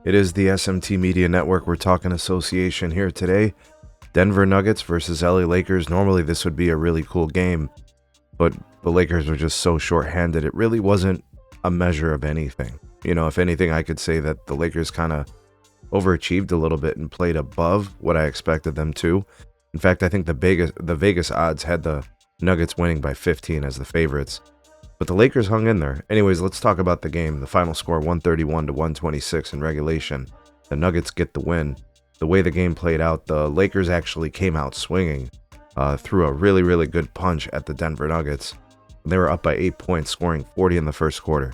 It is the SMT Media Network. We're talking association here today. Denver Nuggets versus LA Lakers. Normally this would be a really cool game, but the Lakers were just so shorthanded. It really wasn't a measure of anything. You know, if anything, I could say that the Lakers kind of overachieved a little bit and played above what I expected them to. In fact, I think the Vegas odds had the Nuggets winning by 15 as the favorites. But the Lakers hung in there. Anyways, let's talk about the game. The final score, 131 to 126 in regulation. The Nuggets get the win. The way the game played out, the Lakers actually came out swinging through a really, really good punch at the Denver Nuggets. They were up by 8 points, scoring 40 in the first quarter.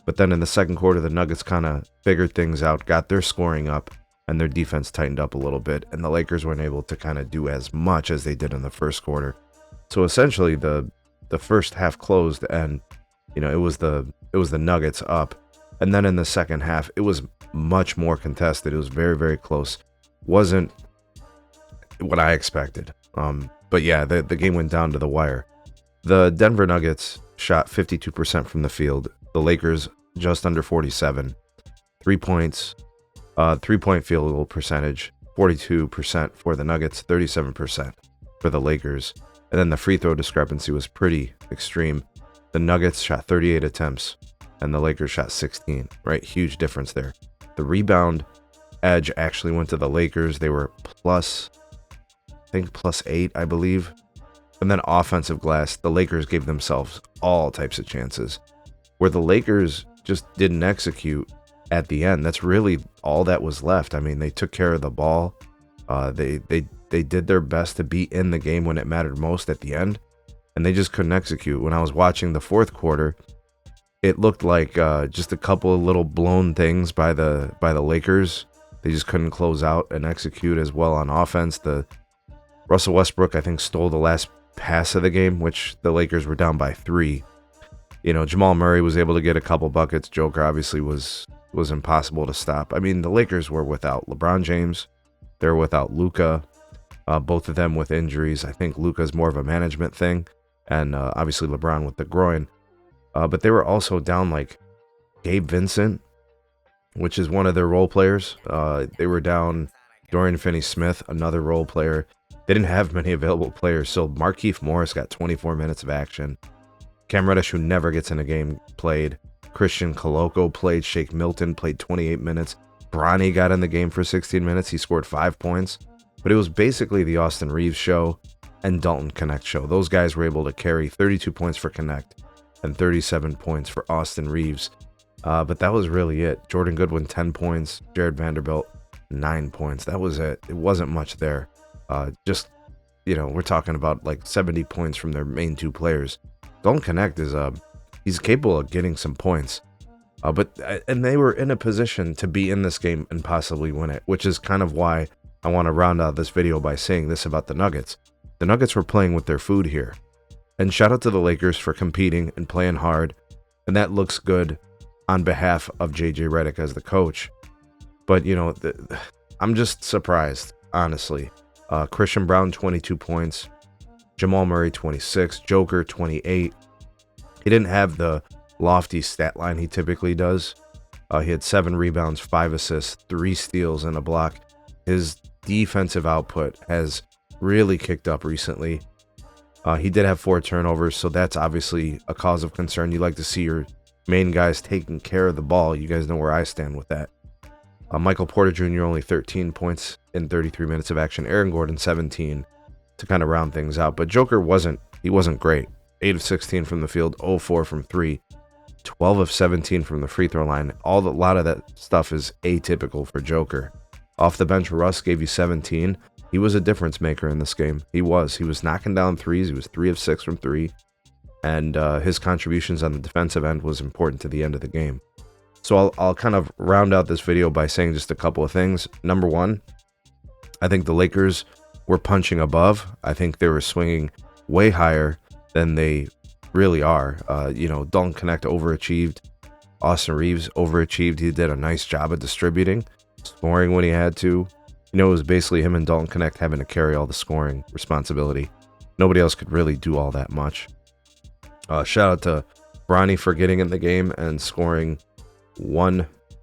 But then in the second quarter, the Nuggets kind of figured things out, got their scoring up, and their defense tightened up a little bit. And the Lakers weren't able to kind of do as much as they did in the first quarter. So essentially, the first half closed, and it was the Nuggets up, and then in the second half it was much more contested. It was very, very close. Wasn't what I expected. But yeah, the game went down to the wire. The Denver Nuggets shot 52% from the field. The Lakers just under 47. 3 points, 3-point field goal percentage, 42% for the Nuggets, 37% for the Lakers. And then the free throw discrepancy was pretty extreme. The Nuggets shot 38 attempts and the Lakers shot 16, right? Huge difference there. The rebound edge actually went to the Lakers. They were plus 8, I believe. And then offensive glass, the Lakers gave themselves all types of chances. Where the Lakers just didn't execute at the end, that's really all that was left. I mean, they took care of the ball. They did their best to be in the game when it mattered most at the end, and they just couldn't execute. When I was watching the fourth quarter, it looked like just a couple of little blown things by the Lakers. They just couldn't close out and execute as well on offense. The Russell Westbrook, I think, stole the last pass of the game, which the Lakers were down by 3. Jamal Murray was able to get a couple buckets. Joker obviously was impossible to stop. I mean, the Lakers were without LeBron James. They were without Luka. Both of them with injuries. I think Luka's more of a management thing, and obviously LeBron with the groin. But they were also down like Gabe Vincent, which is one of their role players. They were down Dorian Finney-Smith, another role player. They didn't have many available players, so Markieff Morris got 24 minutes of action. Cam Reddish, who never gets in a game, played. Christian Coloco played. Shake Milton played 28 minutes. Bronny got in the game for 16 minutes. He scored 5 points. But it was basically the Austin Reeves show and Dalton Connect show. Those guys were able to carry 32 points for Connect and 37 points for Austin Reeves. But that was really it. Jordan Goodwin, 10 points. Jared Vanderbilt, 9 points. That was it. It wasn't much there. We're talking about like 70 points from their main 2 players. Dalton Connect he's capable of getting some points. And they were in a position to be in this game and possibly win it, which is kind of why I want to round out this video by saying this about the Nuggets. The Nuggets were playing with their food here. And shout out to the Lakers for competing and playing hard. And that looks good on behalf of JJ Redick as the coach. But, I'm just surprised, honestly. Christian Brown, 22 points. Jamal Murray, 26. Joker, 28. He didn't have the lofty stat line he typically does. He had 7 rebounds, 5 assists, 3 steals, and a block. His defensive output has really kicked up recently. He did have 4 turnovers, so that's obviously a cause of concern. You like to see your main guys taking care of the ball. You guys know where I stand with that. Michael Porter Jr. only 13 points in 33 minutes of action. Aaron Gordon 17 to kind of round things out. But Joker wasn't great. 8 of 16 from the field, 0-4 from 3, 12 of 17 from the free throw line. A lot of that stuff is atypical for Joker. Off the bench, Russ gave you 17. He was a difference maker in this game. He was knocking down threes. He was 3 of 6 from 3. And his contributions on the defensive end was important to the end of the game. So I'll kind of round out this video by saying just a couple of things. Number one, I think the Lakers were punching above. I think they were swinging way higher than they really are. Dalton Connect overachieved. Austin Reeves overachieved. He did a nice job of distributing, scoring when he had to. It was basically him and Dalton Connect having to carry all the scoring responsibility. Nobody else could really do all that much. Shout out to Bronny for getting in the game and scoring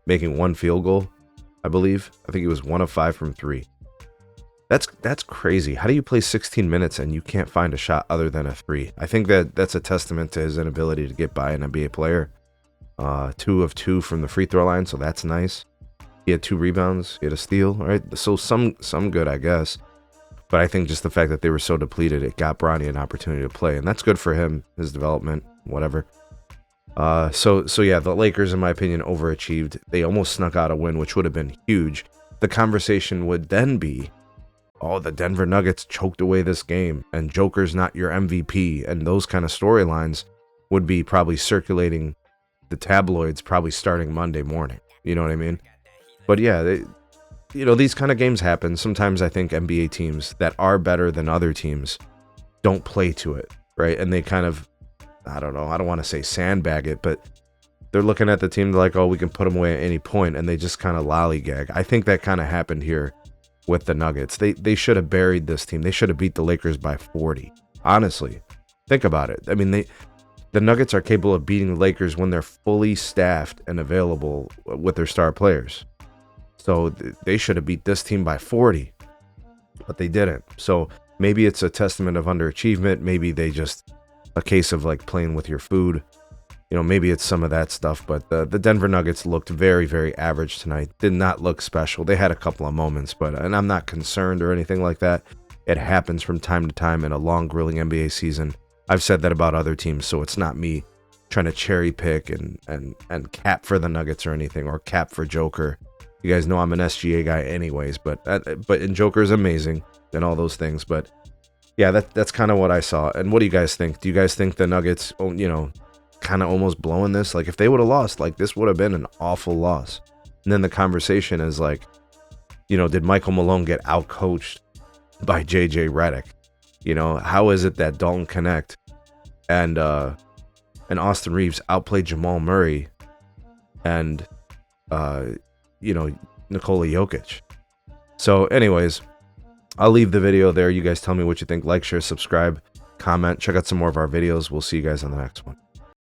making 1 field goal. I believe. I think he was 1 of 5 from 3. That's crazy. How do you play 16 minutes and you can't find a shot other than a 3? I think that's a testament to his inability to get by an NBA player. 2 of 2 from the free throw line, so that's nice. He had 2 rebounds, he had a steal, right? So some good, I guess. But I think just the fact that they were so depleted, it got Bronny an opportunity to play, and that's good for him, his development, whatever. So yeah, the Lakers, in my opinion, overachieved. They almost snuck out a win, which would have been huge. The conversation would then be, oh, the Denver Nuggets choked away this game, and Joker's not your MVP, and those kind of storylines would be probably circulating the tabloids probably starting Monday morning. You know what I mean? But yeah, these kind of games happen. Sometimes I think NBA teams that are better than other teams don't play to it, right? And they kind of, I don't know, I don't want to say sandbag it, but they're looking at the team like, oh, we can put them away at any point, and they just kind of lollygag. I think that kind of happened here with the Nuggets. They should have buried this team. They should have beat the Lakers by 40. Honestly, think about it. I mean, the Nuggets are capable of beating the Lakers when they're fully staffed and available with their star players. So they should have beat this team by 40, but they didn't. So maybe it's a testament of underachievement. Maybe they just a case of like playing with your food. Maybe it's some of that stuff. But the Denver Nuggets looked very, very average tonight. Did not look special. They had a couple of moments, and I'm not concerned or anything like that. It happens from time to time in a long, grueling NBA season. I've said that about other teams, so it's not me trying to cherry pick and cap for the Nuggets or anything, or cap for Joker. You guys know I'm an SGA guy anyways, but and Joker's amazing and all those things. But yeah, that's kind of what I saw. And what do you guys think? Do you guys think the Nuggets, kind of almost blowing this? Like, if they would have lost, like, this would have been an awful loss. And then the conversation is like, did Michael Malone get outcoached by JJ Redick? How is it that Dalton Connect and Austin Reeves outplayed Jamal Murray and Nikola Jokic? So anyways, I'll leave the video there. You guys tell me what you think. Like, share, subscribe, comment, check out some more of our videos. We'll see you guys on the next one.